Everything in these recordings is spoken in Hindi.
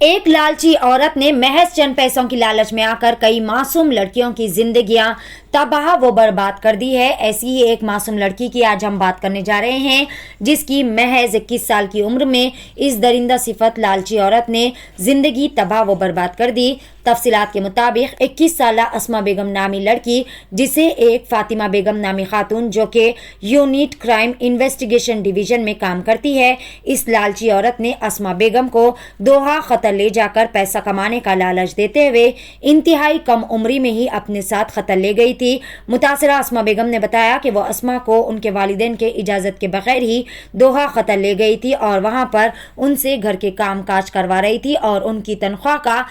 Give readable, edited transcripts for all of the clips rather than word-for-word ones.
एक लालची औरत ने महज चंद पैसों की लालच में आकर कई मासूम लड़कियों की जिंदगियां तबाह व बर्बाद कर दी है। ऐसी ही एक मासूम लड़की की आज हम बात करने जा रहे हैं, जिसकी महज 21 साल की उम्र में इस दरिंदा सिफत लालची औरत ने जिंदगी तबाह व बर्बाद कर दी। तफसीलात के मुताबिक 21 साल अस्मा बेगम नामी लड़की, जिसे एक फातिमा बेगम नामी खातून जो कि यूनिट क्राइम इन्वेस्टिगेशन डिवीजन में काम करती है, इस लालची औरत ने अस्मा बेगम को दोहा खतर ले जाकर पैसा कमाने का लालच देते हुए इंतहाई कम उम्री में ही अपने साथ खतर ले गई थी। मुतासरा अस्मा बेगम ने बताया कि वो अस्मा को उनके वालिदैन के इजाज़त के बगैर ही दोहा खतर ले गई थी और वहां पर उनसे घर के काम काज करवा रही थी और उनकी तनख्वाह का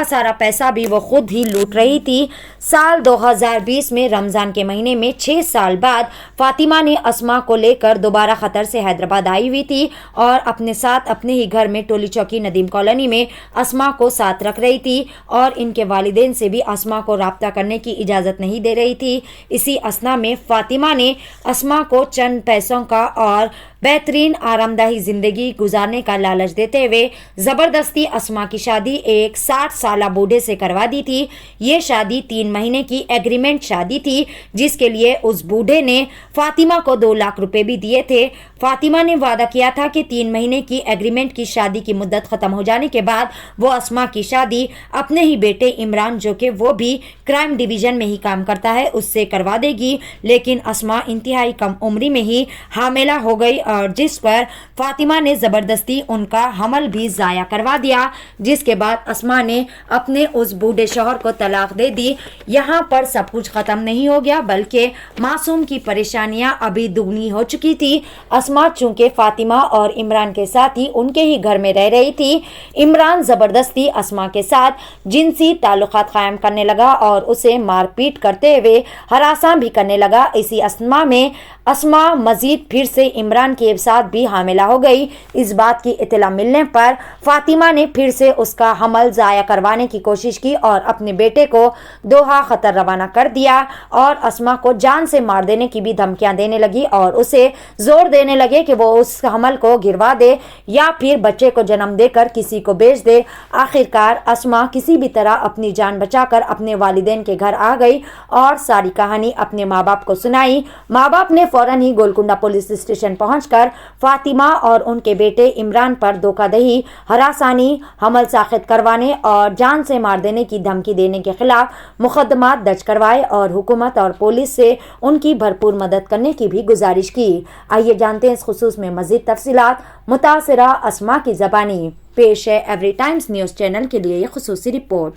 सारा पैसा भी वो खुद ही लूट रही थी। साल 2020 में रमज़ान के महीने में 6 साल बाद फातिमा ने अस्मा को लेकर दोबारा खतर से हैदराबाद आई हुई थी और अपने साथ अपने ही घर में टोली चौकी नदीम कॉलोनी में अस्मा को साथ रख रही थी और इनके वालिदैन से भी अस्मा को राब्ता करने की इजाज़त नहीं दे रही थी। इसी असना में फातिमा ने अस्मा को चंद पैसों का और बेहतरीन आरामदायी ज़िंदगी गुजारने का लालच देते हुए ज़बरदस्ती अस्मा की शादी एक 60 साला बूढ़े से करवा दी थी। ये शादी 3 महीने की एग्रीमेंट शादी थी, जिसके लिए उस बूढ़े ने फातिमा को 2 लाख रुपए भी दिए थे। फातिमा ने वादा किया था कि 3 महीने की एग्रीमेंट की शादी की मुद्दत ख़त्म हो जाने के बाद वो अस्मा की शादी अपने ही बेटे इमरान, जो कि वो भी क्राइम डिवीज़न में ही काम करता है, उससे करवा देगी। लेकिन अस्मा इंतहाई कम उम्री में ही हामिला हो गई और जिस पर फातिमा ने ज़बरदस्ती उनका हमल भी ज़ाया करवा दिया, जिसके बाद अस्मा ने अपने उस बूढ़े शौहर को तलाक दे दी। यहाँ पर सब कुछ ख़त्म नहीं हो गया, बल्कि मासूम की परेशानियाँ अभी दुगनी हो चुकी थी। अस्मा चूँकि फातिमा और इमरान के साथ ही उनके ही घर में रह रही थी, इमरान ज़बरदस्ती अस्मा के साथ जिनसी ताल्लुकात कायम करने लगा और उसे मारपीट करते हुए हरासा भी करने लगा। इसी अस्मा में अस्मा मजीद फिर से इमरान के साथ भी हामिला हो गई। इस बात की इत्तला मिलने पर फातिमा ने फिर से उसका हमल ज़ाया करवाने की कोशिश की और अपने बेटे को दोहा खतर रवाना कर दिया और अस्मा को जान से मार देने की भी धमकियां देने लगी और उसे जोर देने लगे कि वो उस हमल को गिरवा दे या फिर बच्चे को जन्म देकर किसी को बेच दे। आखिरकार अस्मा किसी भी तरह अपनी जान बचाकर अपने वालिदैन के घर आ गई और सारी कहानी अपने माँ बाप को सुनाई। माँ बाप ने फौरन ही गोलकुंडा पुलिस स्टेशन पहुंचकर फातिमा और उनके बेटे इमरान पर धोखाधड़ी, हरासानी, हमल साखित करवाने और जान से मार देने की धमकी देने के खिलाफ मुकदमा दर्ज करवाए और हुकूमत और पुलिस से उनकी भरपूर मदद करने की भी गुजारिश की। आइए जानते हैं इस खुसूस में मजीद तफसीलात। मुतासिरा अस्मा की ज़बानी पेश है एवरी टाइम्स न्यूज़ चैनल के लिए ये खुसूसी रिपोर्ट।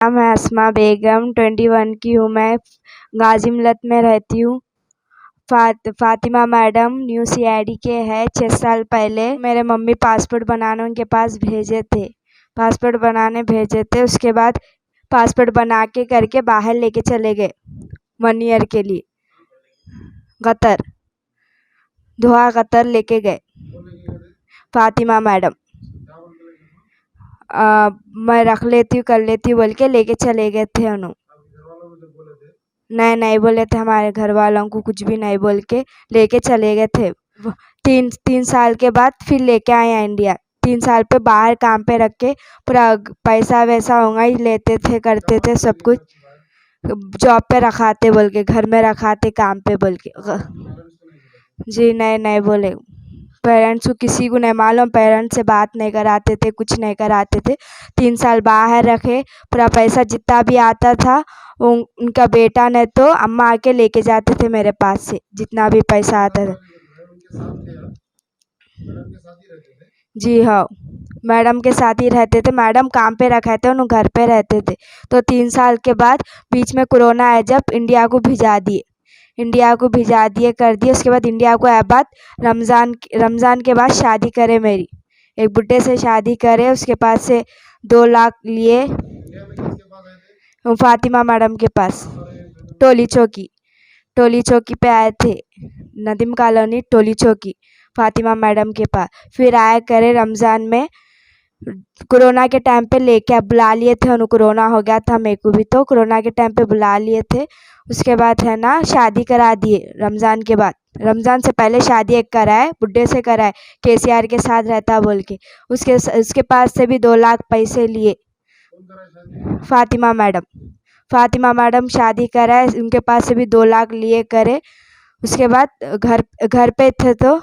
मैं अस्मा बेगम 21 की हूँ। मैं गाजी मिल्लत में रहती हूँ। फातिमा मैडम न्यू सीआईडी के है। 6 साल पहले मेरे मम्मी पासपोर्ट बनाने उनके पास भेजे थे। उसके बाद पासपोर्ट बना के करके बाहर लेके चले गए 1 ईयर के लिए कतर, दोहा कतर लेके गए फातिमा मैडम। मैं रख लेती हूँ, कर लेती हूँ बोल के लेके चले गए थे उन्होंने। नहीं बोले थे, हमारे घर वालों को कुछ भी नहीं बोल के लेके चले गए थे। 3 साल के बाद फिर लेके आए इंडिया। 3 साल पे बाहर काम पे रख के पूरा पैसा वैसा होगा ही लेते थे, करते थे सब कुछ। जॉब पे रखाते बोल के, घर में रखाते काम पे बोल के। जी नहीं बोले। पेरेंट्स को किसी को नहीं मालूम, पेरेंट्स से बात नहीं कराते थे, कुछ नहीं कराते थे। 3 साल बाहर रखे, पूरा पैसा जितना भी आता था उनका बेटा ने तो अम्मा आके लेके जाते थे मेरे पास से, जितना भी पैसा आता था। जी हाँ, मैडम के साथ ही रहते थे। मैडम काम पे रखे थे, उन्होंने घर पे रहते थे। तो 3 साल के बाद बीच में कोरोना है, जब इंडिया को भिजा दिए कर दिए। उसके बाद इंडिया को आए बाद रमज़ान के बाद शादी करे मेरी। एक बुड्ढे से शादी करे, उसके पास से 2 लाख लिए फातिमा मैडम के पास। टोली चौकी पे आए थे, नदीम कॉलोनी टोली चौकी, फातिमा मैडम के पास। फिर आया करे रमज़ान में, कोरोना के टाइम पे लेके बुला लिए थे उन्होंने। कोरोना हो गया था मेरे को भी, तो कोरोना के टाइम पे बुला लिए थे। उसके बाद है ना शादी करा दिए रमज़ान के बाद। रमज़ान से पहले शादी एक कराए, बुड्ढे से कराए, केसीआर के साथ रहता बोल के। उसके पास से भी 2 लाख पैसे लिए। फातिमा मैडम शादी कराए, उनके पास से भी 2 लाख लिए करे। उसके बाद घर पे थे तो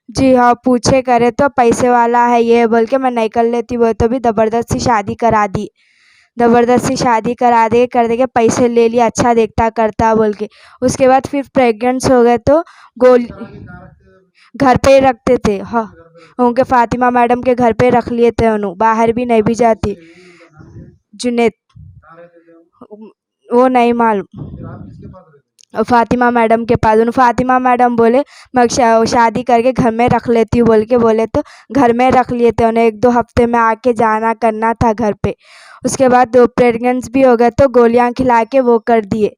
जी हाँ, पूछे करे तो पैसे वाला है ये बोल के मैं नहीं कर लेती, वो तो भी ज़बरदस्ती शादी करा दी। ज़बरदस्ती शादी करा दे कर दे के पैसे ले लिए, अच्छा देखता करता बोल के। उसके बाद फिर प्रेग्नेंट हो गए तो घर पे ही रखते थे। हाँ, उनके फातिमा मैडम के घर पे रख लिए थे उन्होंने, बाहर भी नहीं भी जाती। जुनैद, वो नहीं मालूम। फातिमा मैडम के पास, उन फातिमा मैडम बोले मैं शादी करके घर में रख लेती हूँ बोल के बोले, तो घर में रख लिए थे उन्हें। 1-2 हफ्ते में आके जाना करना था घर पे। उसके बाद 2 प्रेग्नेंट भी हो गए तो गोलियां खिला के वो कर दिए।